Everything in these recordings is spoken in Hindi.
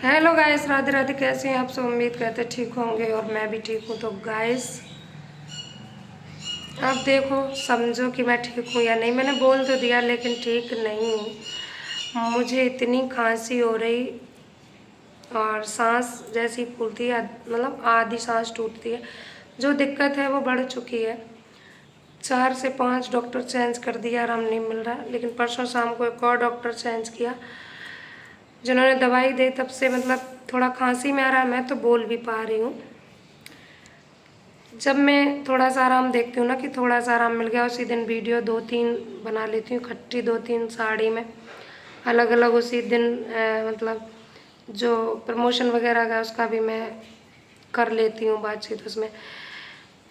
Hello guys, Radhe Radhe. कैसे हैं आप सब? उम्मीद करते ठीक होंगे और मैं भी ठीक हूँ। तो गाइस, आप देखो, समझो कि मैं ठीक हूँ या नहीं। मैंने बोल तो दिया लेकिन ठीक नहीं हूँ। मुझे इतनी खांसी हो रही और सांस जैसी फूलती है, मतलब आधी सांस टूटती है। जो दिक्कत है वो बढ़ चुकी है। 4 से 5 डॉक्टर चेंज कर दिया, आराम नहीं मिल रहा। लेकिन परसों शाम को एक और डॉक्टर चेंज किया, जिन्होंने दवाई दी। तब से मतलब थोड़ा खांसी में आ रहा है, मैं तो बोल भी पा रही हूँ। जब मैं थोड़ा सा आराम देखती हूँ ना कि थोड़ा सा आराम मिल गया, उसी दिन वीडियो 2-3 बना लेती हूँ इकट्ठी, 2-3 साड़ी में अलग अलग उसी दिन। मतलब जो प्रमोशन वगैरह का उसका भी मैं कर लेती हूँ बातचीत उसमें।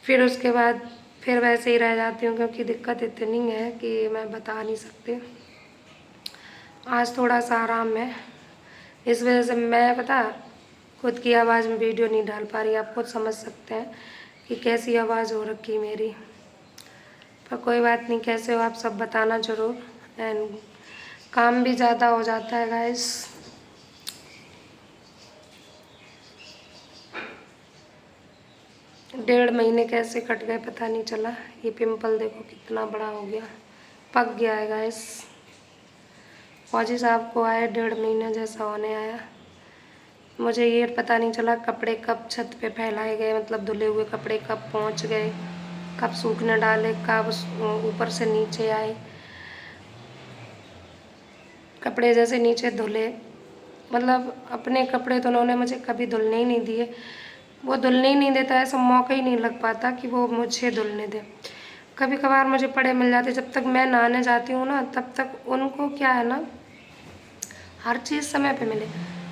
फिर उसके बाद फिर वैसे ही रह जाती हूँ, क्योंकि दिक्कत इतनी है कि मैं बता नहीं सकती। आज थोड़ा सा आराम है, इस वजह से मैं पता खुद की आवाज़ में वीडियो नहीं डाल पा रही। आप खुद समझ सकते हैं कि कैसी आवाज़ हो रखी मेरी। पर कोई बात नहीं, कैसे हो आप सब बताना ज़रूर। एंड काम भी ज़्यादा हो जाता है गाइस। डेढ़ महीने कैसे कट गए पता नहीं चला। ये पिंपल देखो कितना बड़ा हो गया, पक गया है गाइस। फौजी साहब को आए 1.5 महीने जैसा होने आया। मुझे ये पता नहीं चला कपड़े कब छत पे फैलाए गए, मतलब धुले हुए कपड़े कब पहुंच गए, कब सूखने डाले, कब ऊपर से नीचे आए। कपड़े जैसे नीचे धुले, मतलब अपने कपड़े तो उन्होंने मुझे कभी धुलने ही नहीं दिए। वो धुलने ही नहीं देता, ऐसा मौका ही नहीं लग पाता कि वो मुझे धुलने दे। कभी कभार मुझे पड़े मिल जाते, जब तक मैं नहाने जाती हूँ ना तब तक उनको क्या है ना, हर चीज़ समय पे मिले।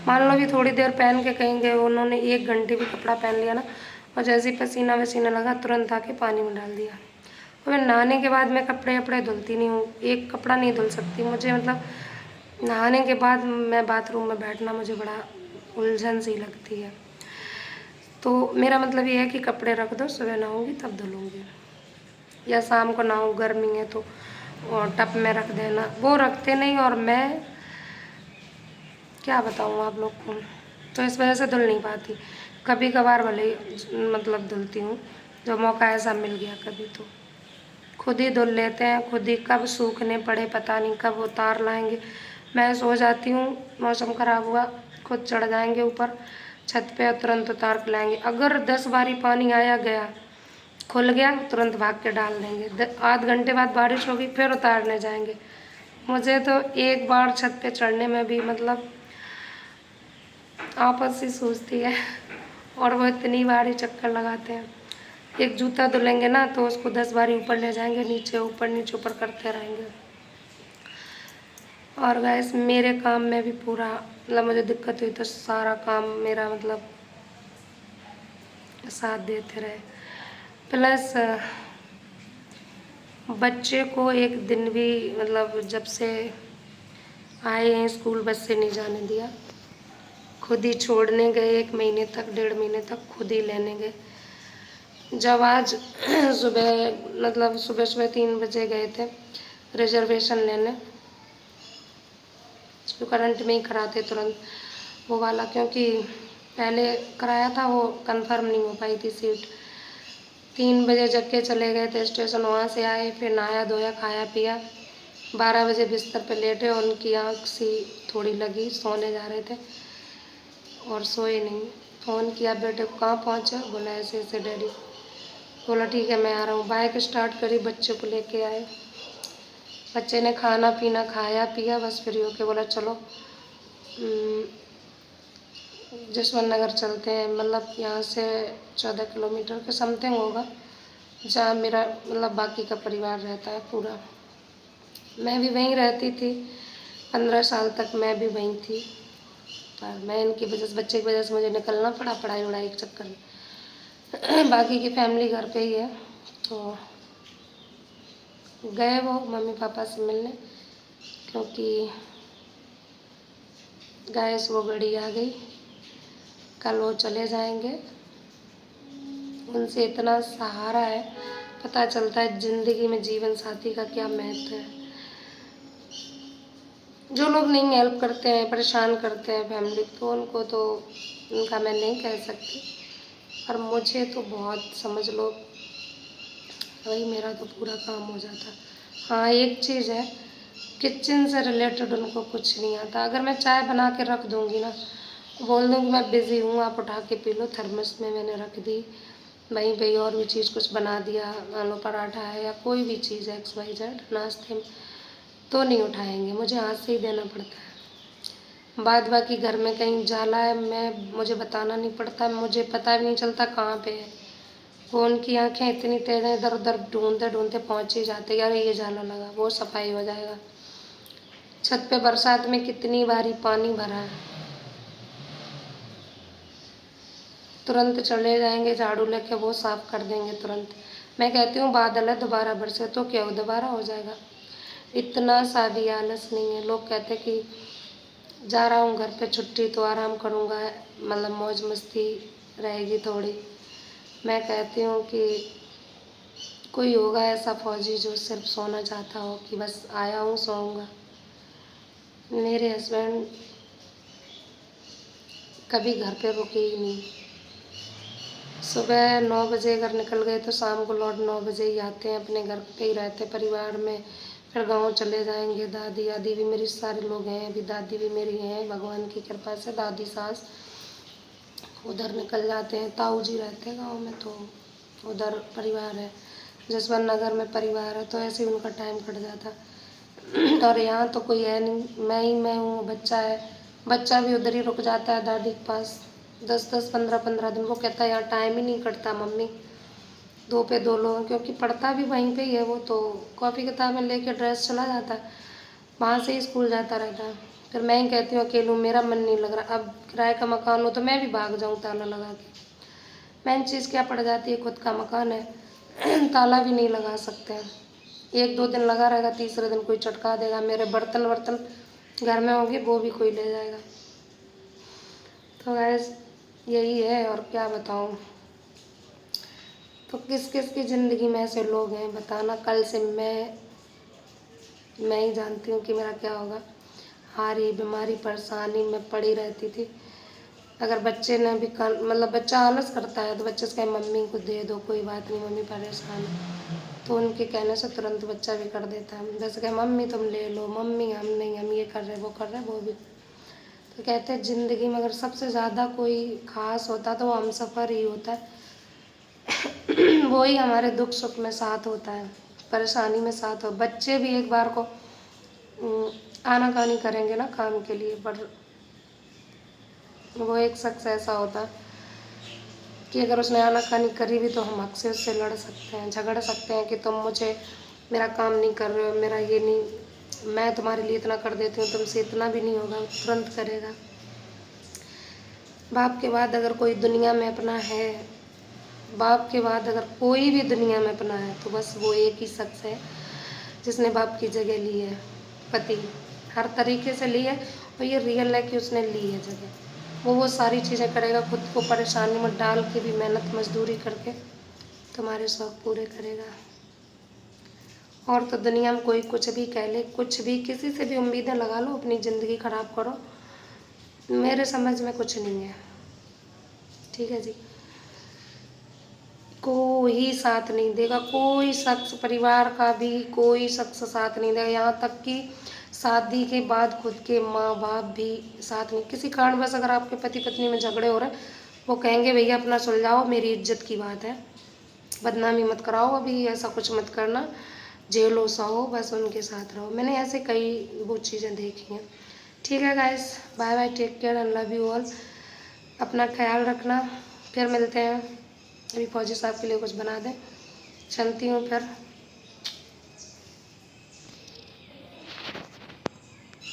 मान लो भी थोड़ी देर पहन के कहीं गए, उन्होंने 1 घंटे भी कपड़ा पहन लिया ना, और जैसे ही पसीना वसीना लगा तुरंत आके पानी में डाल दिया। और मैं नहाने के बाद मैं कपड़े वपड़े धुलती नहीं हूँ, एक कपड़ा नहीं धुल सकती मुझे। मतलब नहाने के बाद मैं बाथरूम में बैठना मुझे बड़ा उलझन सी लगती है। तो मेरा मतलब ये है कि कपड़े रख दो, सुबह नहाऊंगी तब धुलूँगी, या शाम को नहाऊँ, गर्मी है तो और टब में रख देना। वो रखते नहीं और मैं क्या बताऊँ आप लोग को, तो इस वजह से धुल नहीं पाती। कभी कभार भले मतलब धुलती हूँ, जो मौका ऐसा मिल गया कभी तो खुद ही धुल लेते हैं। खुद ही कब सूखने पड़े पता नहीं, कब उतार लाएंगे। मैं सो जाती हूँ, मौसम ख़राब हुआ, खुद चढ़ जाएंगे ऊपर छत पे और तुरंत उतार के लाएंगे। अगर 10 बारी पानी आया गया, खुल गया, तुरंत भाग के डाल देंगे। आध घंटे बाद बारिश होगी, फिर उतारने जाएंगे। मुझे तो एक बार छत पे चढ़ने में भी मतलब आपस ही सूझती है, और वो इतनी बारी चक्कर लगाते हैं। एक जूता धुलेंगे ना तो उसको 10 बारी ऊपर ले जाएंगे, नीचे ऊपर नीचे ऊपर करते रहेंगे। और गैस मेरे काम में भी पूरा मतलब मुझे दिक्कत हुई तो सारा काम मेरा मतलब साथ देते रहे। प्लस बच्चे को एक दिन भी मतलब जब से आए हैं स्कूल बस से नहीं जाने दिया। खुद ही छोड़ने गए, 1 महीने तक 1.5 महीने तक खुद ही लेने गए। जब आज सुबह मतलब सुबह सुबह 3 बजे गए थे रिजर्वेशन लेने, जो करंट में ही कराते तुरंत वो वाला, क्योंकि पहले कराया था वो कंफर्म नहीं हो पाई थी सीट। 3 बजे जग के चले गए थे स्टेशन, वहाँ से आए, फिर नहाया धोया, खाया पिया, 12 बजे बिस्तर पे लेटे। उनकी आँख सी थोड़ी लगी, सोने जा रहे थे और सोए नहीं। फ़ोन किया बेटे को, कहाँ पहुँचा? बोला ऐसे ऐसे डैडी। बोला ठीक है मैं आ रहा हूँ। बाइक स्टार्ट करी, बच्चे को लेके आए। बच्चे ने खाना पीना खाया पिया, बस फ्री होके बोला चलो जसवंत नगर चलते हैं। मतलब यहाँ से 14 किलोमीटर के समथिंग होगा, जहाँ मेरा मतलब बाकी का परिवार रहता है पूरा। मैं भी वहीं रहती थी, 15 साल तक मैं भी वहीं थी। पर मैं इनकी वजह से, बच्चे की वजह से मुझे निकलना पड़ा पढ़ाई वढ़ाई के चक्कर में। बाकी की फैमिली घर पे ही है। तो गए वो मम्मी पापा से मिलने, क्योंकि गैस वो गाड़ी आ गई, कल वो चले जाएंगे। उनसे इतना सहारा है, पता चलता है ज़िंदगी में जीवन साथी का क्या महत्व है। जो लोग नहीं हेल्प करते हैं, परेशान करते हैं फैमिली, तो उनको तो उनका मैं नहीं कह सकती, पर मुझे तो बहुत समझ लो वही मेरा तो पूरा काम हो जाता। हाँ, एक चीज़ है, किचन से रिलेटेड उनको कुछ नहीं आता। अगर मैं चाय बना के रख दूँगी ना, बोल दूँगी मैं बिज़ी हूँ, आप उठा के पी लो, थर्मस में मैंने रख दी, वहीं पे और भी चीज़ कुछ बना दिया, आलू पराठा है या कोई भी चीज़ है XYZ नाश्ते में, तो नहीं उठाएंगे, मुझे हाथ से ही देना पड़ता है। बाद बाकी घर में कहीं जाला है, मुझे बताना नहीं पड़ता, मुझे पता भी नहीं चलता कहाँ पे है। वो उनकी आंखें इतनी तेज हैं, इधर उधर ढूंढते ढूंढते पहुँच ही जाते, यार ये जाला लगा, वो सफाई हो जाएगा। छत पे बरसात में कितनी बारी पानी भरा है, तुरंत चले जाएंगे झाड़ू लेके, वो साफ कर देंगे तुरंत। मैं कहती हूँ बादल है दोबारा बरसे तो क्या हो, दोबारा हो जाएगा। इतना सा भी आलस नहीं है। लोग कहते कि जा रहा हूँ घर पे छुट्टी तो आराम करूँगा, मतलब मौज मस्ती रहेगी थोड़ी। मैं कहती हूँ कि कोई होगा ऐसा फौजी जो सिर्फ सोना चाहता हो कि बस आया हूँ सोऊंगा। मेरे हस्बैंड कभी घर पे रुके ही नहीं। सुबह 9 बजे अगर निकल गए तो शाम को लौट 9 बजे ही आते हैं, अपने घर पे ही रहते परिवार में। फिर गांव चले जाएंगे। दादी आदि भी मेरी सारे लोग हैं, अभी दादी भी मेरी हैं भगवान की कृपा से, दादी सास उधर निकल जाते हैं। ताऊ जी रहते हैं गाँव में, तो उधर परिवार है। जसवंत नगर में परिवार है, तो ऐसे ही उनका टाइम कट जाता। और यहाँ तो कोई है नहीं, मैं हूँ, बच्चा है, बच्चा भी उधर ही रुक जाता है दादी के पास 10-10 15-15 दिन। वो कहता है यहाँ टाइम ही नहीं कटता मम्मी, 2 पे 2 लोग, क्योंकि पढ़ता भी वहीं पे ही है वो, तो कॉपी किताबें लेके ड्रेस चला जाता है, वहाँ से ही स्कूल जाता रहता है। फिर मैं ही कहती हूँ अकेलू मेरा मन नहीं लग रहा, अब किराए का मकान हो तो मैं भी भाग जाऊँ ताला लगा के। मेन चीज़ क्या पड़ जाती है, खुद का मकान है ताला भी नहीं लगा सकते हैं। 1-2 दिन लगा रहेगा, तीसरे दिन कोई चटका देगा, मेरे बर्तन वर्तन घर में होंगे वो भी कोई ले जाएगा। तो गैस यही है, और क्या बताऊँ। तो किस किस की ज़िंदगी में ऐसे लोग हैं बताना। कल से मैं ही जानती हूँ कि मेरा क्या होगा। हारी बीमारी परेशानी में पड़ी रहती थी। अगर बच्चे ने भी कल मतलब बच्चा आलस करता है तो बच्चे से कहे मम्मी को दे दो, कोई बात नहीं मम्मी परेशान है, तो उनके कहने से तुरंत बच्चा भी कर देता है। जैसे कहे मम्मी तुम ले लो, मम्मी हम नहीं, हम ये कर रहे वो कर रहे, वो भी। तो कहते हैं ज़िंदगी में अगर सबसे ज़्यादा कोई ख़ास होता तो वो हमसफ़र ही होता है। वो ही हमारे दुख सुख में साथ होता है, परेशानी में साथ हो। बच्चे भी एक बार को आनाकानी करेंगे ना काम के लिए, पर वो एक शख्स ऐसा होता है कि अगर उसने आनाकानी करी भी तो हम हक से उससे लड़ सकते हैं, झगड़ सकते हैं कि तुम मुझे मेरा काम नहीं कर रहे हो, मेरा ये नहीं, मैं तुम्हारे लिए इतना कर देती हूँ, तुमसे इतना भी नहीं होगा, तुरंत करेगा। बाप के बाद अगर कोई दुनिया में अपना है, बाप के बाद अगर कोई भी दुनिया में अपना है तो बस वो एक ही शख्स है जिसने बाप की जगह ली है। पति हर तरीके से ली है, और ये रियल है कि उसने ली है जगह। वो सारी चीज़ें करेगा, खुद को परेशानी में डाल के भी मेहनत मजदूरी करके तुम्हारे शौक़ पूरे करेगा। और तो दुनिया में कोई कुछ भी कह ले, कुछ भी किसी से भी उम्मीदें लगा लो, अपनी ज़िंदगी ख़राब करो, मेरे समझ में कुछ नहीं है। ठीक है जी। कोई साथ नहीं देगा, कोई शख्स, परिवार का भी कोई शख्स साथ नहीं देगा। यहाँ तक कि शादी के बाद खुद के माँ बाप भी साथ नहीं। किसी कारणवश अगर आपके पति पत्नी में झगड़े हो रहे हैं, वो कहेंगे भैया अपना सुलझाओ, मेरी इज्जत की बात है, बदनामी मत कराओ, अभी ऐसा कुछ मत करना, जेलो सहो, बस उनके साथ रहो। मैंने ऐसे कई वो चीज़ें देखी हैं। ठीक है guys, bye bye, take care and love you all. अपना ख्याल रखना, फिर मिलते हैं। अभी फौजी साहब के लिए कुछ बना दें, चलती हूँ फिर।